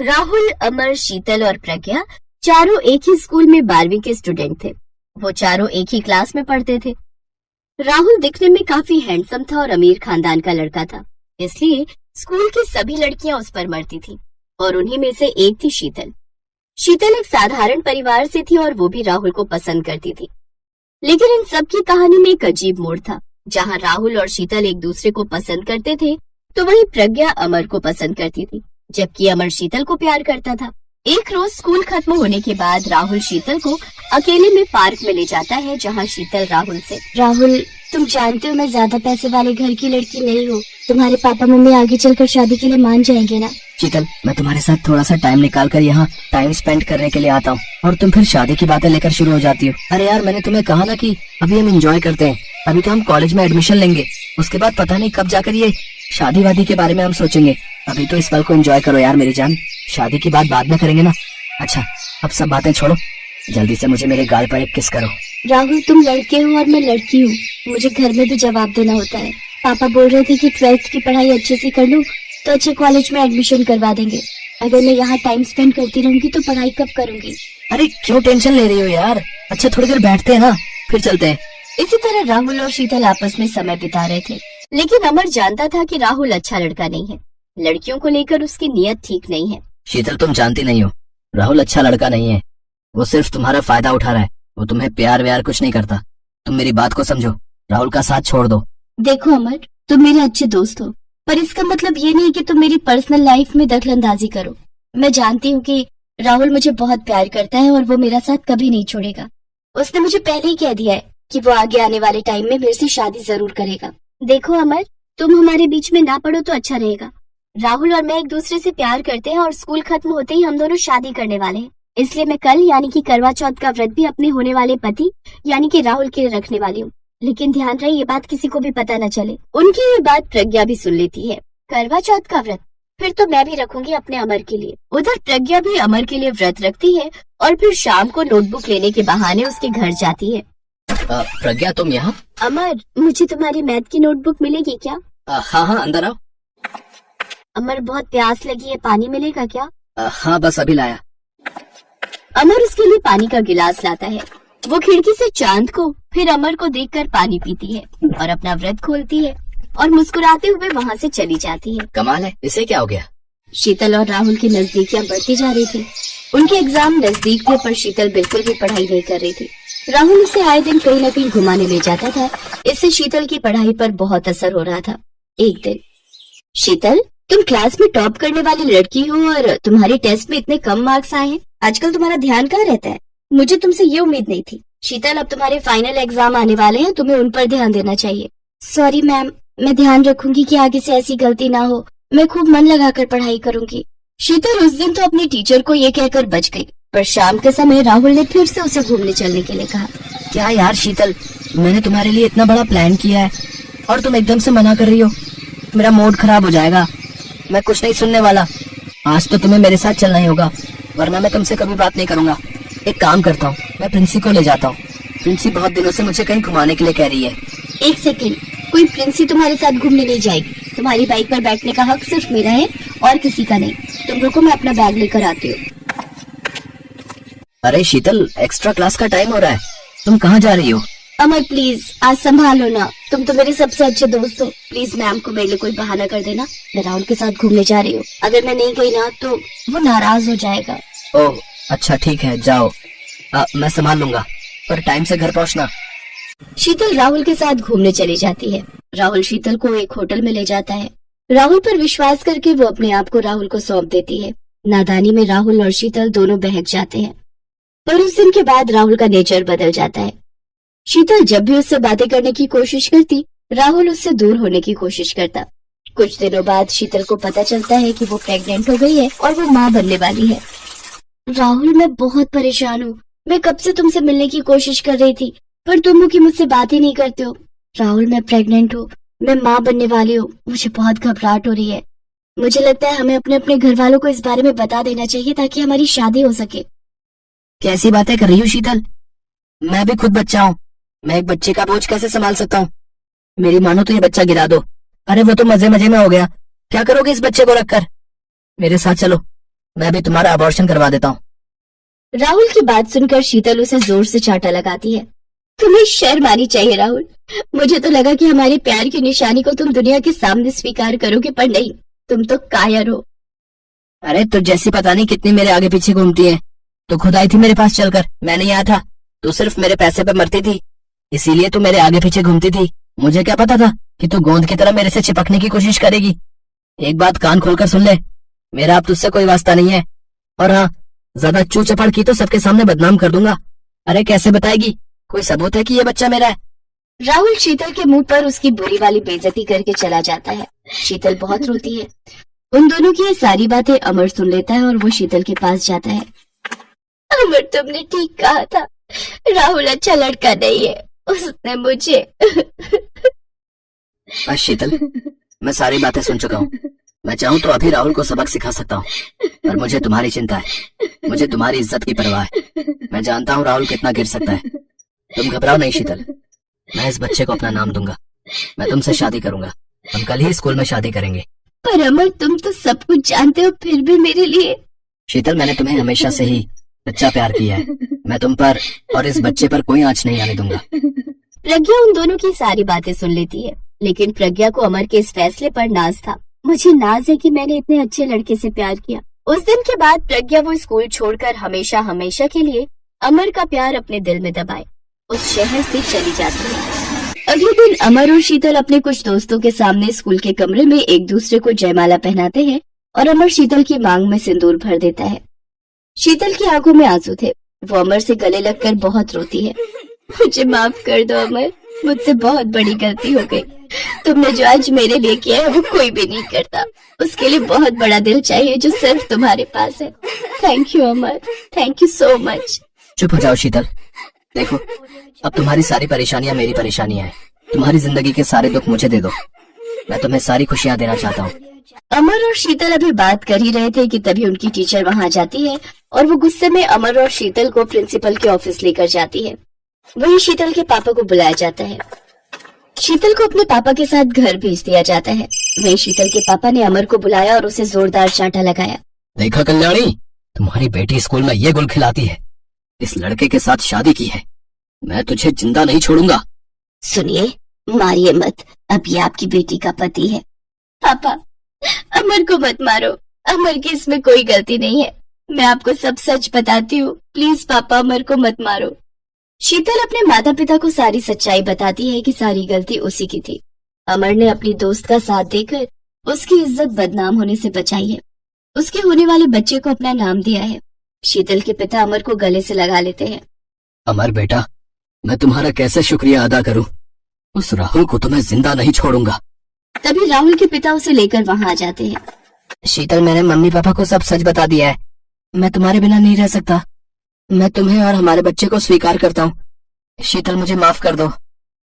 राहुल, अमर, शीतल और प्रज्ञा चारों एक ही स्कूल में 12वीं के स्टूडेंट थे। वो चारों एक ही क्लास में पढ़ते थे। राहुल दिखने में काफी हैंडसम था और अमीर खानदान का लड़का था, इसलिए स्कूल की सभी लड़कियां उस पर मरती थी और उन्हीं में से एक थी शीतल। शीतल एक साधारण परिवार से थी और वो भी राहुल को पसंद करती थी। लेकिन इन सब की कहानी में एक अजीब मोड़ था। जहाँ राहुल और शीतल एक दूसरे को पसंद करते थे, तो वहीं प्रज्ञा अमर को पसंद करती थी, जबकि अमर शीतल को प्यार करता था। एक रोज स्कूल खत्म होने के बाद राहुल शीतल को अकेले में पार्क में ले जाता है, जहाँ शीतल राहुल से, राहुल तुम जानते हो मैं ज्यादा पैसे वाले घर की लड़की नहीं हूँ। तुम्हारे पापा मम्मी आगे चलकर शादी के लिए मान जाएंगे ना? शीतल, मैं तुम्हारे साथ थोड़ा सा टाइम निकाल कर यहाँ टाइम स्पेंड करने के लिए आता हूँ और तुम फिर शादी की बातें लेकर शुरू हो जाती हो। अरे यार, मैंने तुम्हें कहा ना कि अभी हम एंजॉय करते हैं। अभी तो हम कॉलेज में एडमिशन लेंगे, उसके बाद पता नहीं कब जाकर ये शादी वादी के बारे में हम सोचेंगे। अभी तो इस पल को एंजॉय करो यार मेरी जान, शादी की बात बाद में करेंगे ना। अच्छा, अब सब बातें छोड़ो, जल्दी से मुझे मेरे गाल पर एक किस करो। राहुल, तुम लड़के हो और मैं लड़की हूँ, मुझे घर में भी जवाब देना होता है। पापा बोल रहे थे कि 12th की पढ़ाई अच्छे से कर लूँ तो अच्छे कॉलेज में एडमिशन करवा देंगे। अगर मैं यहाँ टाइम स्पेंड करती रहूंगी तो पढ़ाई कब करूंगी? अरे क्यों टेंशन ले रही हो यार? अच्छा, थोड़ी देर बैठते हैं ना, फिर चलते हैं। इसी तरह राहुल और शीतल आपस में समय बिता रहे थे, लेकिन अमर जानता था कि राहुल अच्छा लड़का नहीं है। लड़कियों को लेकर उसकी नीयत ठीक नहीं है। शीतल, तुम जानती नहीं हो, राहुल अच्छा लड़का नहीं है। वो सिर्फ तुम्हारा फायदा उठा रहा है। वो तुम्हें प्यार व्यार कुछ नहीं करता। तुम मेरी बात को समझो, राहुल का साथ छोड़ दो। देखो अमर, तुम मेरे अच्छे दोस्त हो, पर इसका मतलब ये नहीं कि तुम मेरी पर्सनल लाइफ में दखलंदाजी करो। मैं जानती हूँ कि राहुल मुझे बहुत प्यार करता है और वो मेरा साथ कभी नहीं छोड़ेगा। उसने मुझे पहले ही कह दिया है कि वो आगे आने वाले टाइम में मेरे से शादी जरूर करेगा। देखो अमर, तुम हमारे बीच में ना पड़ो तो अच्छा रहेगा। राहुल और मैं एक दूसरे से प्यार करते हैं और स्कूल खत्म होते ही हम दोनों शादी करने वाले हैं। इसलिए मैं कल यानी कि करवा चौथ का व्रत भी अपने होने वाले पति यानी कि राहुल के लिए रखने वाली हूँ। लेकिन ध्यान रहे ये बात किसी को भी पता न चले। उनकी ये बात प्रज्ञा भी सुन लेती है। करवा चौथ का व्रत? फिर तो मैं भी रखूंगी अपने अमर के लिए। उधर प्रज्ञा भी अमर के लिए व्रत रखती है और फिर शाम को नोटबुक लेने के बहाने उसके घर जाती है। प्रज्ञा, तुम यहाँ? अमर, मुझे तुम्हारी मैथ की नोटबुक मिलेगी क्या? हाँ हाँ, अंदर आओ। अमर, बहुत प्यास लगी है, पानी मिलेगा क्या? हाँ, बस अभी लाया। अमर उसके लिए पानी का गिलास लाता है। वो खिड़की से चांद को फिर अमर को देखकर पानी पीती है और अपना व्रत खोलती है और मुस्कुराते हुए वहाँ से चली जाती है। कमाल है, इसे क्या हो गया? शीतल और राहुल की नजदीकियाँ बढ़ती जा रही थी। उनके एग्जाम नजदीक थे, पर शीतल बिल्कुल भी पढ़ाई नहीं कर रही थी। राहुल उसे आए दिन कहीं न कहीं घुमाने ले जाता था। इससे शीतल की पढ़ाई पर बहुत असर हो रहा था। एक दिन, शीतल, तुम क्लास में टॉप करने वाली लड़की हो और तुम्हारे टेस्ट में इतने कम मार्क्स आए हैं। आजकल तुम्हारा ध्यान कहाँ रहता है? मुझे तुमसे ये उम्मीद नहीं थी। शीतल, अब तुम्हारे फाइनल एग्जाम आने वाले हैं, तुम्हें उन पर ध्यान देना चाहिए। सॉरी मैम, मैं ध्यान रखूंगी कि आगे से ऐसी गलती ना हो। मैं खूब मन लगाकर पढ़ाई करूंगी। शीतल उस दिन तो अपनी टीचर को ये कहकर बच गई, पर शाम के समय राहुल ने फिर से उसे घूमने चलने के लिए कहा। क्या यार शीतल, मैंने तुम्हारे लिए इतना बड़ा प्लान किया है और तुम एकदम से मना कर रही हो। मेरा मूड खराब हो जाएगा, मैं कुछ नहीं सुनने वाला। आज तो तुम्हें मेरे साथ चलना ही होगा, वरना मैं तुमसे कभी बात नहीं करूंगा। एक काम करता हूँ, मैं प्रिंसी को ले जाता हूँ। प्रिंसी बहुत दिनों से मुझे कहीं घुमाने के लिए कह रही है। एक सेकंड, कोई प्रिंसी तुम्हारे साथ घूमने नहीं जाएगी। तुम्हारी बाइक पर बैठने का हक सिर्फ मेरा है और किसी का नहीं। तुम रुको, मैं अपना बैग लेकर आती हूँ। अरे शीतल, एक्स्ट्रा क्लास का टाइम हो रहा है, तुम कहाँ जा रही हो? अमर प्लीज, आज संभालो ना, तुम तो मेरे सबसे अच्छे दोस्त हो। प्लीज मैम को मेरे लिए कोई बहाना कर देना। मैं राहुल के साथ घूमने जा रही हूँ। अगर मैं नहीं गई ना तो वो नाराज हो जाएगा। ओह अच्छा, ठीक है, जाओ। मैं संभाल लूंगा, पर टाइम से घर पहुँचना। शीतल राहुल के साथ घूमने चली जाती है। राहुल शीतल को एक होटल में ले जाता है। राहुल पर विश्वास करके वो अपने आप को राहुल को सौंप देती है। नादानी में राहुल और शीतल दोनों बहक जाते हैं, पर उस दिन के बाद राहुल का नेचर बदल जाता है। शीतल जब भी उससे बातें करने की कोशिश करती, राहुल उससे दूर होने की कोशिश करता। कुछ दिनों बाद शीतल को पता चलता है कि वो प्रेग्नेंट हो गई है और वो माँ बनने वाली है। राहुल, मैं बहुत परेशान हूँ। मैं कब से तुमसे मिलने की कोशिश कर रही थी, पर तुम हो कि मुझसे बात ही नहीं करते हो। राहुल, मैं प्रेग्नेंट हूँ, मैं माँ बनने वाली हूँ। मुझे बहुत घबराहट हो रही है। मुझे लगता है हमें अपने अपने घर वालों को इस बारे में बता देना चाहिए ताकि हमारी शादी हो सके। कैसी बातें कर रही हो शीतल? मैं भी खुद बच्चा हूँ, मैं एक बच्चे का बोझ कैसे संभाल सकता हूँ? मेरी मानो तो ये बच्चा गिरा दो। अरे वो तो मजे मजे में हो गया, क्या करोगे इस बच्चे को रखकर? मेरे साथ चलो, मैं भी तुम्हारा अबॉर्शन करवा देता हूँ। राहुल की बात सुनकर शीतल उसे जोर से चांटा लगाती है। तुम्हें शर्म आनी चाहिए राहुल। मुझे तो लगा कि हमारे प्यार की निशानी को तुम दुनिया के सामने स्वीकार करोगे, पर नहीं, तुम तो कायर हो। अरे तो जैसी पता नहीं कितनी मेरे आगे पीछे घूमती है। तो खुद आई थी मेरे पास चलकर, मैं नहीं आया था। तू सिर्फ मेरे पैसे पे मरती थी, इसीलिए तू मेरे आगे पीछे घूमती थी। मुझे क्या पता था कि तू गोंद की तरह मेरे से चिपकने की कोशिश करेगी। एक बात कान खोलकर सुन ले, मेरा अब तुझसे कोई वास्ता नहीं है। और हाँ, ज्यादा चू चपड़ की तो सबके सामने बदनाम कर दूंगा। अरे कैसे बताएगी? कोई सबूत है कि ये बच्चा मेरा है? राहुल शीतल के मुंह पर उसकी बुरी वाली बेइज्जती करके चला जाता है। शीतल बहुत रोती है। उन दोनों की ये सारी बातें अमर सुन लेता है और वो शीतल के पास जाता है। अमर, तुमने ठीक कहा था, राहुल अच्छा लड़का नहीं है, उसने मुझे। बस शीतल, मैं सारी बातें सुन चुका हूँ। मैं चाहूँ तो अभी राहुल को सबक सिखा सकता हूँ, पर मुझे तुम्हारी चिंता है, मुझे तुम्हारी इज्जत की परवाह है। मैं जानता हूँ राहुल कितना गिर सकता है। तुम घबराओ नहीं शीतल, मैं इस बच्चे को अपना नाम दूंगा। मैं तुमसे शादी करूंगा, हम कल ही स्कूल में शादी करेंगे। पर अमर, तुम तो सब कुछ जानते हो, फिर भी मेरे लिए। शीतल, मैंने तुम्हें हमेशा से ही सच्चा प्यार किया है। मैं तुम पर और इस बच्चे पर कोई आंच नहीं आने दूंगा। प्रज्ञा उन दोनों की सारी बातें सुन लेती है, लेकिन प्रज्ञा को अमर के इस फैसले पर नाज था। मुझे नाज है कि मैंने इतने अच्छे लड़के से प्यार किया। उस दिन के बाद प्रज्ञा वो स्कूल छोड़कर हमेशा हमेशा के लिए अमर का प्यार अपने दिल में दबाए उस शहर से चली जाती है। अगले दिन अमर और शीतल अपने कुछ दोस्तों के सामने स्कूल के कमरे में एक दूसरे को जयमाला पहनाते हैं और अमर शीतल की मांग में सिंदूर भर देता है। शीतल की आंखों में आंसू थे। वो अमर से गले लगकर बहुत रोती है। मुझे माफ कर दो अमर, मुझसे बहुत बड़ी गलती हो गई। तुमने जो आज मेरे लिए किया है वो कोई भी नहीं करता। उसके लिए बहुत बड़ा दिल चाहिए जो सिर्फ तुम्हारे पास है। Thank you Amar, thank you so much. चुप हो जाओ शीतल। देखो, अब तुम्हारी सारी परेशानियां मेरी परेशानियां हैं। तुम्हारी जिंदगी के सारे दुख मुझे दे दो, मैं तुम्हें सारी खुशियां देना चाहता हूँ। अमर और शीतल अभी बात कर ही रहे थे कि तभी उनकी टीचर वहाँ जाती है और वो गुस्से में अमर और शीतल को प्रिंसिपल के ऑफिस लेकर जाती है। वहीं शीतल के पापा को बुलाया जाता है। शीतल को अपने पापा के साथ घर भेज दिया जाता है। वहीं शीतल के पापा ने अमर को बुलाया और उसे जोरदार चांटा लगाया। देखा कल्याणी, तुम्हारी बेटी स्कूल में ये गुल खिलाती है, इस लड़के के साथ शादी की है। मैं तुझे जिंदा नहीं छोड़ूंगा। सुनिए, मारिए मत, अब ये आपकी बेटी का पति है। पापा, अमर को मत मारो, अमर की इसमें कोई गलती नहीं है। मैं आपको सब सच बताती हूँ, प्लीज पापा अमर को मत मारो। शीतल अपने माता पिता को सारी सच्चाई बताती है कि सारी गलती उसी की थी। अमर ने अपनी दोस्त का साथ देकर उसकी इज्जत बदनाम होने से बचाई है। उसके होने वाले बच्चे को अपना नाम दिया है। शीतल के पिता अमर को गले से लगा लेते हैं। अमर बेटा, मैं तुम्हारा कैसे शुक्रिया अदा करूं? उस राहुल को तो मैं जिंदा नहीं छोड़ूंगा। तभी राहुल के पिता उसे लेकर वहाँ आ जाते हैं। शीतल, मैंने मम्मी पापा को सब सच बता दिया है। मैं तुम्हारे बिना नहीं रह सकता। मैं तुम्हें और हमारे बच्चे को स्वीकार करता हूँ। शीतल, मुझे माफ कर दो।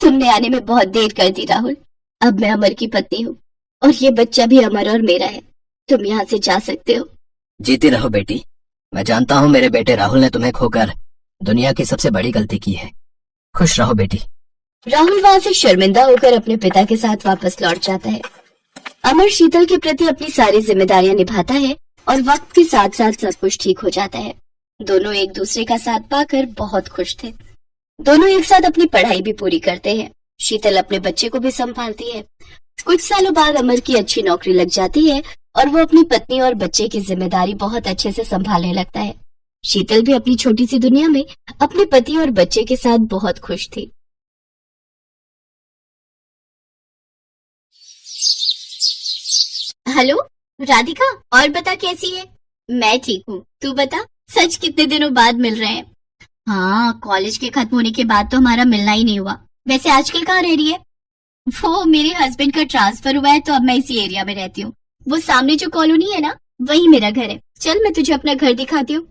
तुमने आने में बहुत देर कर दी राहुल। अब मैं अमर की पत्नी हूँ और ये बच्चा भी अमर और मेरा है। तुम यहाँ से जा सकते हो। जीती रहो बेटी। मैं जानता हूँ मेरे बेटे राहुल ने तुम्हें खोकर दुनिया की सबसे बड़ी गलती की है। खुश रहो बेटी। राहुल वहाँ से शर्मिंदा होकर अपने पिता के साथ वापस लौट जाता है। अमर शीतल के प्रति अपनी सारी जिम्मेदारियां निभाता है और वक्त के साथ साथ सब कुछ ठीक हो जाता है। दोनों एक दूसरे का साथ पाकर बहुत खुश थे। दोनों एक साथ अपनी पढ़ाई भी पूरी करते हैं। शीतल अपने बच्चे को भी संभालती है। कुछ सालों बाद अमर की अच्छी नौकरी लग जाती है और वो अपनी पत्नी और बच्चे की जिम्मेदारी बहुत अच्छे से संभालने लगता है। शीतल भी अपनी छोटी सी दुनिया में अपने पति और बच्चे के साथ बहुत खुश थी। हेलो राधिका, और बता कैसी है? मैं ठीक हूँ, तू बता। सच कितने दिनों बाद मिल रहे हैं। हाँ, कॉलेज के खत्म होने के बाद तो हमारा मिलना ही नहीं हुआ। वैसे आजकल कहाँ रह रही है? वो मेरे हस्बैंड का ट्रांसफर हुआ है तो अब मैं इसी एरिया में रहती हूँ। वो सामने जो कॉलोनी है ना, वही मेरा घर है। चल मैं तुझे अपना घर दिखाती हूँ।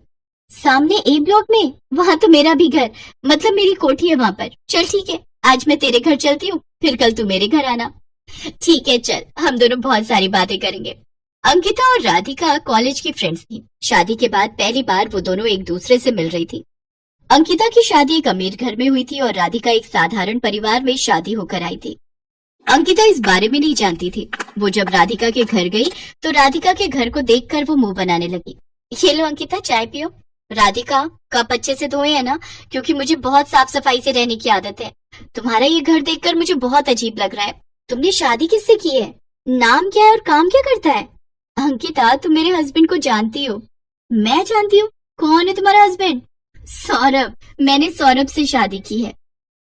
सामने ए ब्लॉक में? वहाँ तो मेरा भी घर, मतलब मेरी कोठी है वहाँ पर। चल ठीक है, आज मैं तेरे घर चलती हूँ, फिर कल तू मेरे घर आना। ठीक है चल, हम दोनों बहुत सारी बातें करेंगे। अंकिता और राधिका कॉलेज की फ्रेंड्स थी। शादी के बाद पहली बार वो दोनों एक दूसरे से मिल रही थी। अंकिता की शादी एक अमीर घर में हुई थी और राधिका एक साधारण परिवार में शादी होकर आई थी। अंकिता इस बारे में नहीं जानती थी। वो जब राधिका के घर गई तो राधिका के घर को देखकर वो मुंह बनाने लगी। ये लो अंकिता, चाय पियो। राधिका, कप अच्छे से धोए है ना, क्योंकि मुझे बहुत साफ सफाई से रहने की आदत है। तुम्हारा ये घर देखकर मुझे बहुत अजीब लग रहा है। तुमने शादी किससे की है? नाम क्या है और काम क्या करता है? अंकिता, तुम मेरे हस्बैंड को जानती हो? मैं जानती हूँ। कौन है तुम्हारा हस्बैंड? सौरभ। मैंने सौरभ से शादी की है।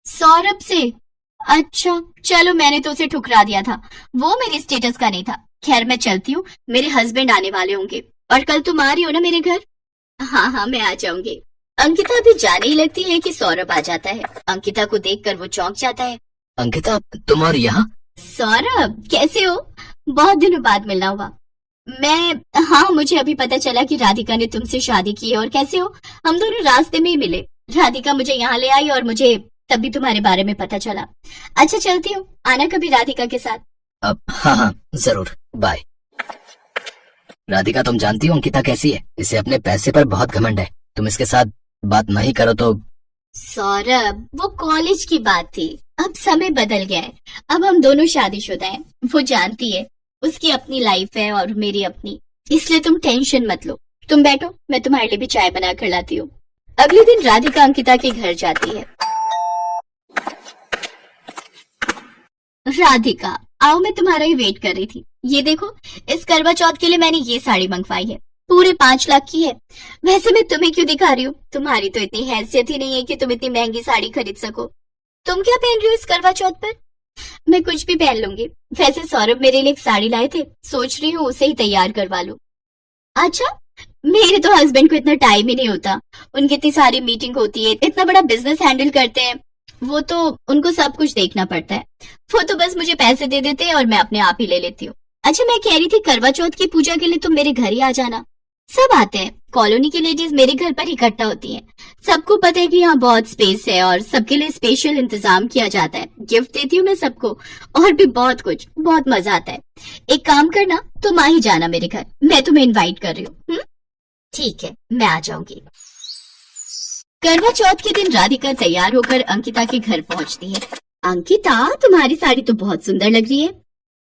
सौरभ से? अच्छा, चलो, मैंने तो उसे ठुकरा दिया था। वो मेरे स्टेटस का नहीं था। खैर, मैं चलती हूँ, मेरे हस्बैंड आने वाले होंगे। और कल तुम आ रही हो ना मेरे घर? हाँ हाँ, मैं आ जाऊंगी। अंकिता भी जाने ही लगती है कि सौरभ आ जाता है। अंकिता को देखकर वो चौंक जाता है। अंकिता, तुम और यहाँ? सौरभ, कैसे हो? बहुत दिनों बाद मिलना हुआ। हाँ, मुझे अभी पता चला कि राधिका ने तुमसे शादी की है। और कैसे हो? हम दोनों रास्ते में ही मिले। राधिका मुझे यहाँ ले आई और मुझे तभी तुम्हारे बारे में पता चला। अच्छा, चलती हूँ, आना कभी राधिका के साथ। अब हाँ हाँ जरूर, बाय। राधिका, तुम जानती हो अंकिता कैसी है? इसे अपने पैसे पर बहुत घमंड है। तुम इसके साथ बात नहीं करो तो। सौरभ, वो कॉलेज की बात थी। अब समय बदल गया है। अब हम दोनों शादीशुदा हैं। वो जानती है, उसकी अपनी लाइफ है और मेरी अपनी। इसलिए तुम टेंशन मत लो। तुम बैठो, मैं तुम्हारे लिए भी चाय बना कर लाती हूँ। अगले दिन राधिका अंकिता के घर जाती है। राधिका, आओ, मैं तुम्हारा ही वेट कर रही थी। ये देखो, इस करवा चौथ के लिए मैंने ये साड़ी मंगवाई है। पूरे 5 लाख की है। वैसे मैं तुम्हें क्यों दिखा रही हूँ? तुम्हारी तो इतनी हैसियत ही नहीं है कि तुम इतनी महंगी साड़ी खरीद सको। तुम क्या पहन रही हो इस करवा चौथ पर? मैं कुछ भी पहन लूंगी। वैसे सौरभ मेरे लिए एक साड़ी लाए थे, सोच रही हूँ उसे ही तैयार करवा लूं। अच्छा, मेरे तो हस्बैंड को इतना टाइम ही नहीं होता। उनकी इतनी सारी मीटिंग होती है, इतना बड़ा बिजनेस हैंडल करते हैं। वो तो, उनको सब कुछ देखना पड़ता है। वो तो बस मुझे पैसे दे देते हैं और मैं अपने आप ही ले लेती हूँ। अच्छा, मैं कह रही थी, करवा चौथ की पूजा के लिए तुम मेरे घर ही आ जाना। सब आते हैं। कॉलोनी की लेडीज मेरे घर पर इकट्ठा होती हैं। सबको पता है कि यहाँ बहुत स्पेस है और सबके लिए स्पेशल इंतजाम किया जाता है। गिफ्ट देती हूँ मैं सबको, और भी बहुत कुछ। बहुत मजा आता है। एक काम करना, तुम आ ही जाना मेरे घर। मैं तुम्हें इनवाइट कर रही हूँ। ठीक है, मैं आ जाऊंगी। करवा चौथ के दिन राधिका तैयार होकर अंकिता के घर पहुंचती है। अंकिता, तुम्हारी साड़ी तो बहुत सुंदर लग रही है।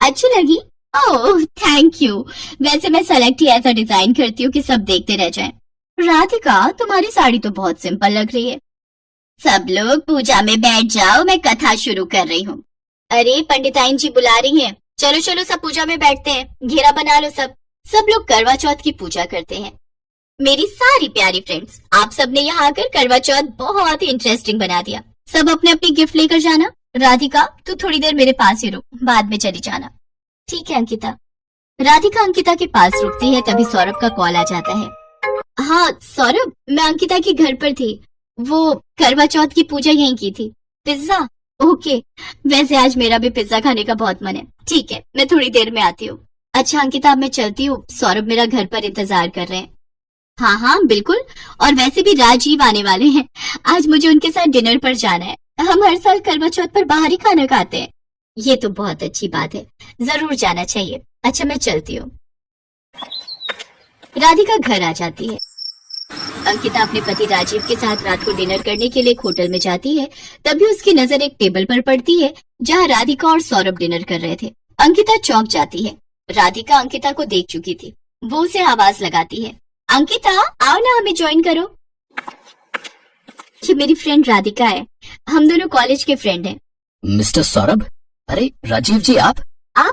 अच्छी लगी? ओह, थैंक यू। वैसे मैं सेलेक्ट ही ऐसा डिजाइन करती हूँ कि सब देखते रह जाएं। राधिका, तुम्हारी साड़ी तो बहुत सिंपल लग रही है। सब लोग पूजा में बैठ जाओ, मैं कथा शुरू कर रही हूँ। अरे, पंडिताइन जी बुला रही हैं। चलो चलो, सब पूजा में बैठते हैं। घेरा बना लो सब। सब लोग करवा चौथ की पूजा करते हैं। मेरी सारी प्यारी फ्रेंड्स, आप सबने यहाँ आकर करवा चौथ बहुत ही इंटरेस्टिंग बना दिया। सब अपने अपने गिफ्ट लेकर जाना। राधिका, तू थोड़ी देर मेरे पास ही रुक, बाद में चली जाना। ठीक है अंकिता। राधिका अंकिता के पास रुकती है, तभी सौरभ का कॉल आ जाता है। हाँ सौरभ, मैं अंकिता के घर पर थी। वो करवा चौथ की पूजा यहीं की थी। पिज्जा? ओके। वैसे आज मेरा भी पिज्जा खाने का बहुत मन है। ठीक है, मैं थोड़ी देर में आती हूँ। अच्छा अंकिता, अब मैं चलती हूँ। सौरभ मेरा घर पर इंतजार कर रहे हैं। हाँ हाँ बिल्कुल। और वैसे भी राजीव आने वाले हैं। आज मुझे उनके साथ डिनर पर जाना है। हम हर साल करवा चौथ पर बाहर ही खाना खाते हैं। ये तो बहुत अच्छी बात है, जरूर जाना चाहिए। अच्छा, मैं चलती हूँ। राधिका घर आ जाती है। अंकिता अपने पति राजीव के साथ रात को डिनर करने के लिए एक होटल में जाती है। तभी उसकी नजर एक टेबल पर पड़ती है जहाँ राधिका और सौरभ डिनर कर रहे थे। अंकिता चौंक जाती है। राधिका अंकिता को देख चुकी थी। वो उसे आवाज लगाती है। अंकिता, आओ ना, हमें ज्वाइन करो। ये मेरी फ्रेंड राधिका है। हम दोनों कॉलेज के फ्रेंड हैं। मिस्टर सौरभ? अरे राजीव जी, आप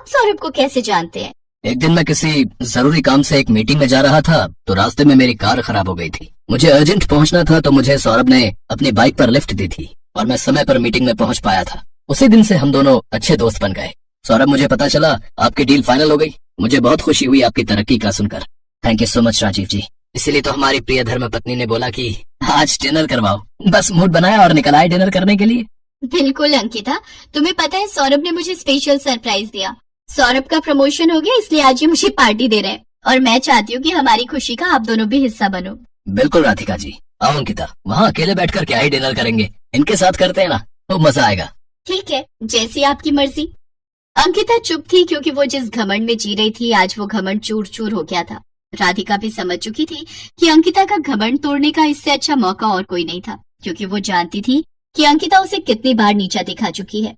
सौरभ को कैसे जानते हैं? एक दिन मैं किसी जरूरी काम से एक मीटिंग में जा रहा था तो रास्ते में मेरी कार खराब हो गई थी। मुझे अर्जेंट पहुंचना था तो मुझे सौरभ ने अपनी बाइक पर लिफ्ट दी थी और मैं समय पर मीटिंग में पहुंच पाया था। उसी दिन से हम दोनों अच्छे दोस्त बन गए। सौरभ, मुझे पता चला आपकी डील फाइनल हो गई। मुझे बहुत खुशी हुई आपकी तरक्की का सुनकर। Thank you so much Rajiv ji. इसीलिए तो हमारी प्रिय धर्म पत्नी ने बोला कि आज डिनर करवाओ। बस मूड बनाया और निकल आए डिनर करने के लिए। बिल्कुल अंकिता, तुम्हें पता है सौरभ ने मुझे स्पेशल सरप्राइज दिया। सौरभ का प्रमोशन हो गया, इसलिए आज ये मुझे पार्टी दे रहे हैं और मैं चाहती हूँ कि हमारी खुशी का आप दोनों भी हिस्सा बनो। बिल्कुल राधिका जी। आओ अंकिता, वहाँ अकेले बैठकर क्या ही डिनर करेंगे, इनके साथ करते हैं ना, तो मजा आएगा। ठीक है, जैसी आपकी मर्जी। अंकिता चुप थी क्योंकि वो जिस घमंड में जी रही थी आज वो घमंड चूर चूर हो गया था। राधिका भी समझ चुकी थी कि अंकिता का घमंड तोड़ने का इससे अच्छा मौका और कोई नहीं था, क्योंकि वो जानती थी कि अंकिता उसे कितनी बार नीचा दिखा चुकी है।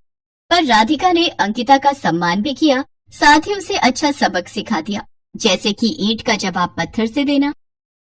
पर राधिका ने अंकिता का सम्मान भी किया, साथ ही उसे अच्छा सबक सिखा दिया, जैसे कि ईंट का जवाब पत्थर से देना।